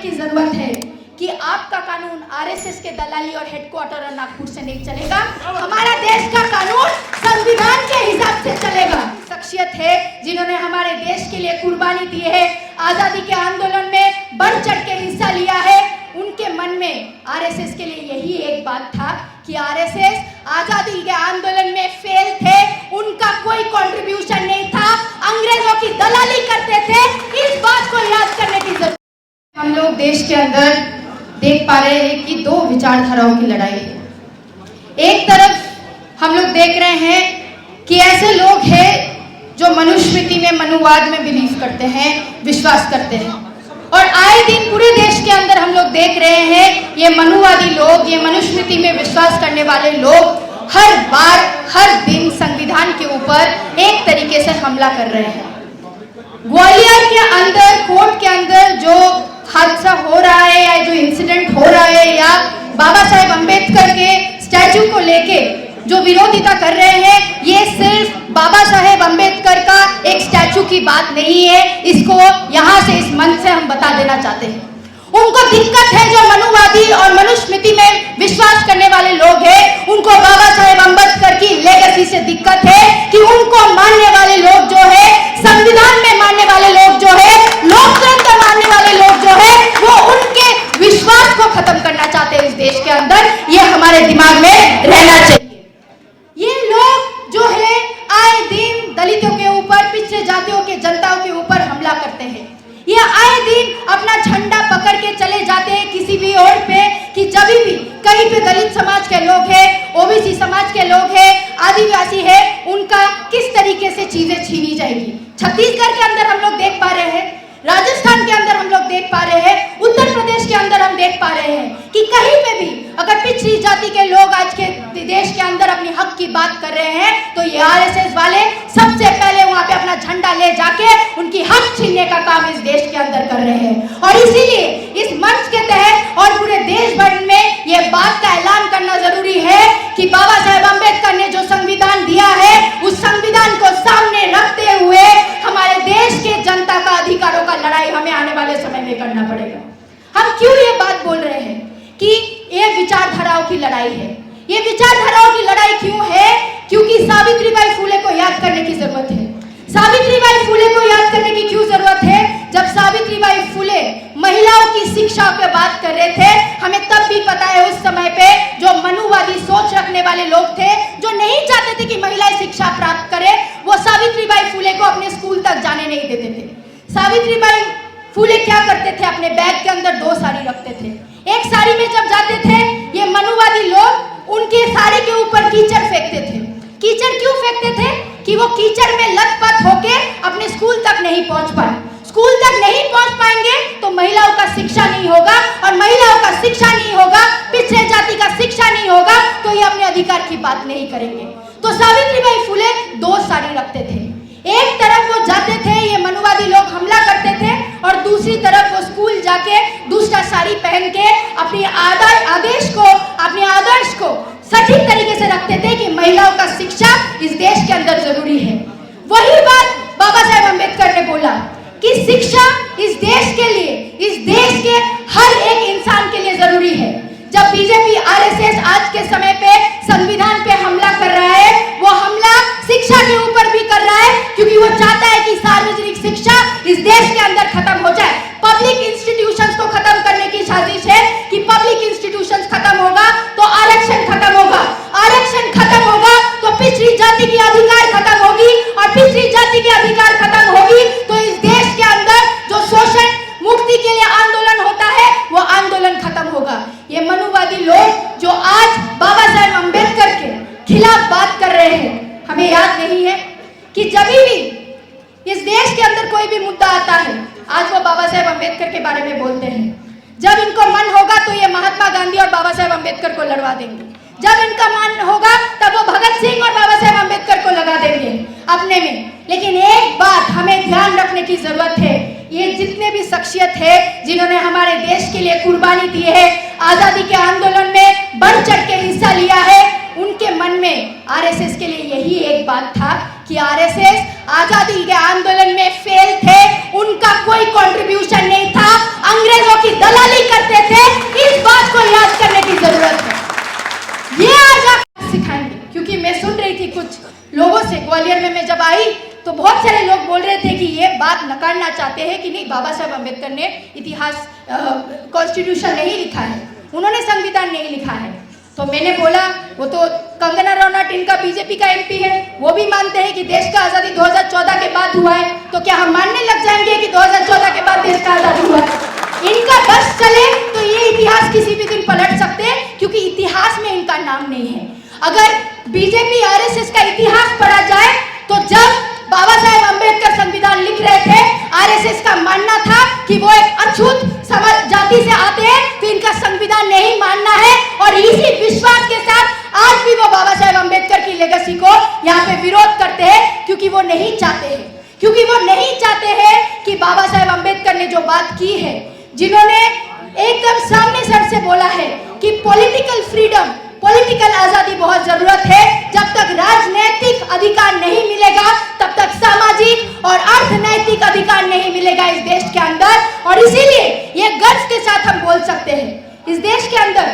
की जरूरत है कि आपका कानून आरएसएस के दलाली और हेडक्वार्टर और नागपुर से नहीं चलेगा। हमारा देश का कानून संविधान के हिसाब से चलेगा। शख्सियत है जिन्होंने हमारे देश के लिए कुर्बानी दी है, आजादी के आंदोलन में बढ़ चढ़ के हिस्सा लिया है। उनके मन में आरएसएस के लिए यही एक बात था कि आरएसएस आजादी के आंदोलन में फेल थे, उनका कोई कंट्रीब्यूशन नहीं था, अंग्रेजों की दलाली करते थे। इस बात को याद करने की जरूरत। हम लोग देश के अंदर देख पा रहे हैं कि दो विचारधाराओं की लड़ाई है। एक तरफ हम लोग देख रहे हैं कि ऐसे लोग हैं जो मनुस्मृति में, मनुवाद में बिलीव करते हैं, विश्वास करते हैं, और आए दिन पूरे देश के अंदर हम लोग देख रहे हैं ये मनुवादी लोग, ये मनुस्मृति में विश्वास करने वाले लोग हर बार, हर दिन संविधान के ऊपर एक तरीके से हमला कर रहे हैं। ग्वालियर के अंदर, कोर्ट के अंदर जो हादसा हो रहा है या जो इंसिडेंट हो रहा है, या बाबा साहेब अंबेडकर के स्टैचू को लेके जो विरोधिता कर रहे हैं, ये सिर्फ बाबा साहेब अंबेडकर का एक स्टैचू की बात नहीं है। इसको यहाँ से, इस मंच से हम बता देना चाहते हैं। उनको दिक्कत है, जो मनुवादी और मनुस्मृति में विश्वास करने वाले लोग हैं, उनको बाबा साहेब अंबेडकर की लेगेसी से दिक्कत है कि उनको मानने वाले लोग जो है, संविधान में मानने वाले लोग जो है, लोकतंत्र मानने वाले लोग जो है, वो उनके विश्वास को खत्म करना चाहते हैं इस देश के अंदर। ये हमारे दिमाग में रहना चाहिए। ये लोग जो है आए दिन दलितों के ऊपर, पिछड़े जातियों के जनताओं के ऊपर हमला करते हैं। ये आए दिन अपना झंडा पकड़ के चले जाते हैं किसी भी ओर पे, कि जब भी कहीं पे दलित समाज के लोग हैं, ओबीसी समाज के लोग हैं, आदिवासी है, उनका किस तरीके से चीजें छीनी जाएगी। छत्तीसगढ़ के अंदर हम लोग देख पा रहे हैं, राजस्थान के अंदर हम लोग देख पा रहे हैं, उत्तर प्रदेश के अंदर हम देख पा रहे हैं कि कहीं पे भी अगर पिछड़ी जाति के लोग आज के देश के अंदर अपनी हक की बात कर रहे हैं, तो ये आरएसएस वाले सबसे पहले वहां पे अपना झंडा ले जाके उनकी हक छीनने का काम इस देश के अंदर कर रहे हैं। और इसीलिए इस मंच के तहत और पूरे देश भर में ये बात का ऐलान करना जरूरी है कि बाबा साहेब अंबेडकर ने जो संविधान दिया है, उस संविधान को सामने रखते हुए हमारे देश के जनता का अधिकारों का लड़ाई हमें आने वाले समय में करना पड़ेगा। हम क्यों ये बात बोल रहे हैं कि ये विचारधाराओं की लड़ाई है? ये विचारधाराओं की लड़ाई क्यों है? क्योंकि सावित्रीबाई फुले को याद करने की जरूरत है। सावित्रीबाई फुले को याद करने की क्यों जरूरत है? जब सावित्रीबाई फुले महिलाओं की शिक्षा पे बात कर रहे थे, हमें तब भी पता है उस समय पे जो मनुवादी सोच रखने वाले लोग थे, जो नहीं चाहते थे कि महिलाएं शिक्षा प्राप्त करें, वो सावित्रीबाई फुले को अपने स्कूल तक जाने नहीं देते थे। सावित्रीबाई फुले क्या करते थे? अपने बैग के अंदर 2 साड़ी रखते थे। एक साड़ी में जब जाते थे, ये मनुवादी लोग उनके साड़ी के ऊपर कीचड़ फेंकते थे। कीचड़ क्यों फेंकते थे? कि वो कीचड़ में लथपथ होके अपने स्कूल तक नहीं पहुंच पाए। स्कूल तक नहीं पहुंच पाएंगे तो महिलाओं का शिक्षा नहीं होगा, और महिलाओं का शिक्षा नहीं होगा, पिछड़े जाति का शिक्षा नहीं होगा, तो ये अपने अधिकार की बात नहीं करेंगे। तो सावित्रीबाई फुले 2 साड़ी रखते थे। एक तरफ वो जाते थे, ये मनुवादी लोग हमला करते थे, और दूसरी तरफ वो स्कूल जाके दूसरा साड़ी पहन के अपनी अपने आदर्श को सटीक तरीके से रखते थे कि महिलाओं का शिक्षा इस देश के अंदर जरूरी है। वही बात बाबा साहेब अंबेडकर ने बोला कि शिक्षा इस देश के लिए, इस देश के हर एक इंसान के लिए जरूरी है। जब बीजेपी, आरएसएस आज के समय पे संविधान पे हमला कर रहा है, वो हमला शिक्षा के ऊपर भी कर रहा है, क्योंकि वो चाहता है कि सार्वजनिक शिक्षा इस देश के अंदर खत्म हो जाए। पब्लिक इंस्टीट्यूशंस को खत्म करने की साजिश है कि पब्लिक इंस्टीट्यूशंस खत्म होगा तो आरक्षण खत्म होगा, आरक्षण खत्म होगा तो पिछड़ी जाति की अधिकार खत्म होगी, और पिछड़ी जाति की अधिकार खत्म होगी तो इस देश के अंदर जो शोषण मुक्ति के लिए आंदोलन होता है, वो आंदोलन खत्म होगा। ये मनुवादी लोग जो आज बाबा साहेब अंबेडकर के खिलाफ बात कर रहे हैं, हमें याद नहीं है कि जब भी इस देश के अंदर कोई भी मुद्दा आता है, आज वो बाबा साहेब अंबेडकर के बारे में बोलते हैं। जब इनको मन होगा तो ये महात्मा गांधी और बाबा साहेब अंबेडकर को लड़वा देंगे। जब इनका मन होगा तब वो भगत सिंह और बाबा साहेब अंबेडकर को लगा देंगे अपने में। लेकिन एक बात हमें ध्यान रखने की जरूरत है, ये जितने भी शख्सियत है जिन्होंने हमारे देश के लिए कुर्बानी दी है, आजादी के आंदोलन में बढ़ चढ़ के हिस्सा लिया है, उनके मन में आरएसएस के लिए यही एक बात था कि आरएसएस आजादी के आंदोलन में फेल थे, उनका कोई कंट्रीब्यूशन नहीं था, अंग्रेजों की दलाली बात नकारना चाहते हैं कि नहीं, बाबा साहेब अम्बेडकर ने इतिहास कॉन्स्टिट्यूशन नहीं लिखा है, उन्होंने संविधान नहीं लिखा है। तो मैंने बोला वो तो कंगना रनौत इनका बीजेपी का एमपी है, वो भी मानते हैं कि देश का आज़ादी 2014 के बाद हुआ है, तो क्या हम मानने लग जाएंगे कि 2014 के बाद देश का आज़ादी हुआ है? इनका बस चले तो ये इतिहास किसी भी दिन पलट सकते हैं, क्योंकि इतिहास में इनका नाम नहीं है। अगर बीजेपी आरएसएस का इतिहास पढ़ा जाए तो जब बाबा साहेब अम्बेडकर संविधान लिख रहे थे, आरएसएस का मानना था कि वो एक अछूत जाति से आते हैं, तो इनका संविधान नहीं मानना है। और इसी विश्वास के साथ आज भी वो बाबा साहेब अम्बेडकर की लेगेसी को यहाँ पे विरोध करते हैं, क्योंकि वो नहीं चाहते हैं कि बाबा साहेब अम्बेडकर ने जो बात की है, जिन्होंने एकदम सामने सर से बोला है कि पॉलिटिकल फ्रीडम, पॉलिटिकल आजादी बहुत जरूरत है। जब तक राजनीतिक अधिकार नहीं मिलेगा तब तक सामाजिक और अर्थनैतिक अधिकार नहीं मिलेगा इस देश के अंदर। और इसीलिए ये गर्व के साथ हम बोल सकते हैं, इस देश के अंदर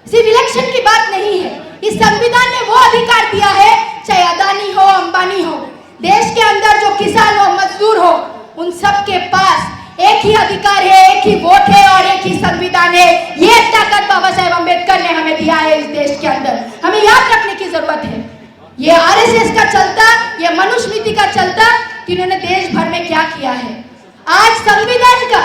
सिर्फ इलेक्शन की बात नहीं है, इस संविधान ने वो अधिकार दिया है, चाहे अदानी हो, अंबानी हो, देश के अंदर जो किसान हो, मजदूर हो, उन सब के पास एक ही अधिकार है, एक ही वोट है और एक ही संविधान है। ये ताकत बाबा साहेब अम्बेडकर ने हमें दिया है इस देश के अंदर, हमें याद रखने की जरूरत है। ये आरएसएस का चलता, ये मनुस्मृति का चलता कि इन्होंने देश भर में क्या किया है। आज संविधान का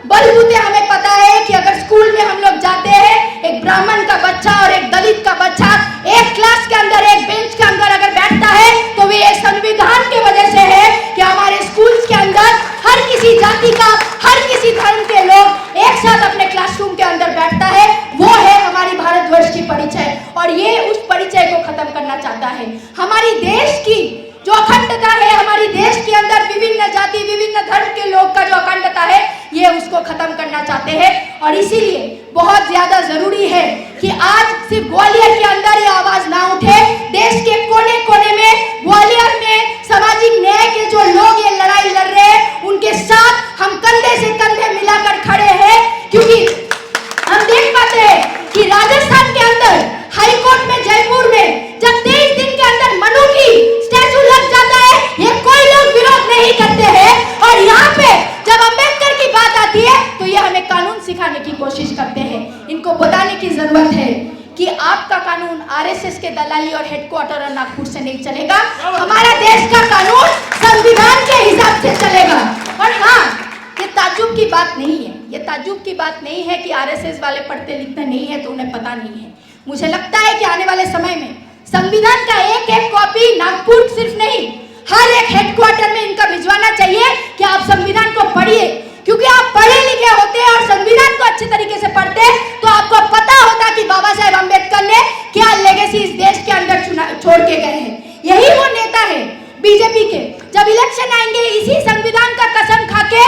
बलबूते हमें पता है कि अगर स्कूल में हम लोग जाते हैं, एक ब्राह्मण का बच्चा और एक दलित का बच्चा एक क्लास के अंदर, एक बेंच के अंदर अगर बैठता है, तो वे संविधान के वजह से है कि हमारे स्कूल्स के अंदर हर किसी जाति का, हर किसी धर्म के लोग एक साथ अपने क्लासरूम के अंदर बैठता है। वो है हमारी भारतवर्ष की परिचय, और ये उस परिचय को खत्म करना चाहता है। हमारी देश की जो अखंडता है, हमारी देश के अंदर विभिन्न जाति, विभिन्न धर्म के लोग का जो अखंडता है, ये उसको खत्म करना चाहते हैं। और इसीलिए बहुत ज्यादा जरूरी है कि आज सिर्फ ग्वालियर के अंदर ये आवाज ना उठे, देश के कोने कोने में, ग्वालियर में सामाजिक न्याय के जो लोग ये लड़ाई लड़ रहे हैं, उनके साथ हम कंधे से कंधे मिलाकर खड़े हैं। क्योंकि हम देख पाते हैं कि राजस्थान के अंदर हाईकोर्ट में, जयपुर में जब 23 दिन के अंदर मनु की स्टैचू लग जाता है, ये कोई लोग विरोध नहीं करते हैं। और यहाँ पे जब अम्बेडकर की बात आती है तो ये हमें कानून सिखाने की कोशिश करते हैं। इनको बताने की जरूरत है कि आपका कानून आरएसएस के दलाली और हेडक्वार्टर और नागपुर से नहीं चलेगा, हमारा देश का कानून संविधान के हिसाब से चलेगा। और हाँ, ये ताज्जुब की बात नहीं है, ये ताज्जुब की बात नहीं है कि आरएसएस वाले पढ़ते लिखते नहीं है तो उन्हें पता नहीं है। मुझे लगता है कि आने वाले समय में संविधान का एक एक कॉपी नागपुर सिर्फ नहीं, हर एक हेडक्वार्टर में इनका भिजवाना चाहिए कि आप संविधान को पढ़िए। क्योंकि आप पढ़े लिखे होते और संविधान को अच्छे तरीके से पढ़ते तो आपको पता होता कि बाबा साहेब अम्बेडकर ने क्या लेगेसी इस देश के अंदर छोड़ के गए हैं। यही वो नेता है बीजेपी के, जब इलेक्शन आएंगे इसी संविधान का कसम खाके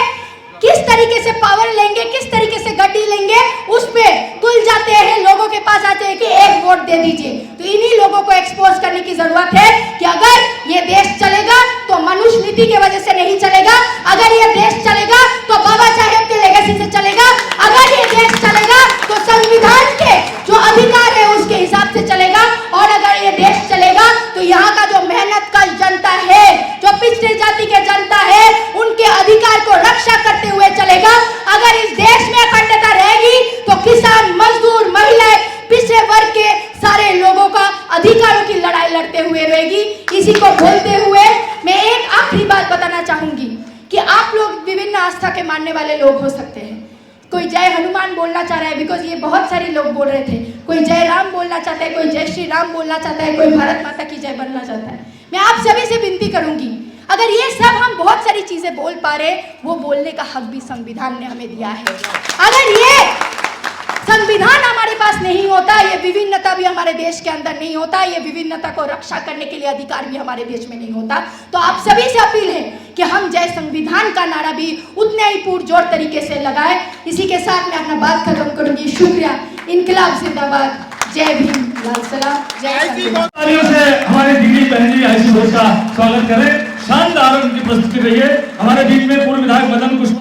किस तरीके से पावर लेंगे, किस तरीके से गड्डी लेंगे, उस पे तुल जाते हैं, लोगों के पास आते हैं कि एक वोट दे दीजिए। तो इन्हीं लोगों को एक्सपोज करने की जरूरत है कि अगर ये देश चलेगा तो मनुस्मृति की वजह से नहीं चलेगा, अगर ये देश चलेगा तो बाबा साहेब के लेगेसी से चलेगा, अगर ये देश चलेगा तो संविधान के जो अधिकार है उसके हिसाब से चलेगा। और अगर ये देश चलेगा तो यहाँ का जो मेहनत कश जनता है, जो पिछड़ी जाति के जनता है, उनके अधिकार को रक्षा करते हुए चलेगा। अगर इस देश में अखंडता रहेगी तो किसान, मजदूर, महिलाएं, पिछड़े वर्ग के सारे लोगों का अधिकारों की लड़ाई लड़ते हुए रहेगी। इसी को बोलते हुए मैं एक आखिरी बात बताना चाहूंगी कि आप लोग विभिन्न आस्था के मानने वाले लोग हो सकते हैं। कोई जय हनुमान बोलना चाह रहा है, बिकॉज ये बहुत सारे लोग बोल रहे थे। कोई जय राम बोलना चाहता है, कोई जय श्री राम बोलना चाहता है, कोई भारत माता की जय बोलना चाहता है। मैं आप सभी से विनती करूंगी, अगर ये सब हम बहुत सारी चीजें बोल पा रहे, वो बोलने का हक भी संविधान ने हमें दिया है। अगर ये संविधान हमारे पास नहीं होता, ये विभिन्नता भी हमारे देश के अंदर नहीं होता, ये विभिन्नता को रक्षा करने के लिए अधिकार भी हमारे देश में नहीं होता, तो आप सभी से अपील है कि हम जय संविधान का नारा भी उतने ही पुरजोर तरीके से लगाए। इसी के साथ मैं अपना बात खत्म करूंगी। शुक्रिया। इनकलाब जिंदाबाद। जय भीम, लाल सलाम, जय संविधान। से हमारे दीदी बहन जी आईसी घोष का स्वागत करें। शानदार उनकी प्रस्तुति रही है। हमारे बीच में पूर्व विधायक मदन कुशवाहा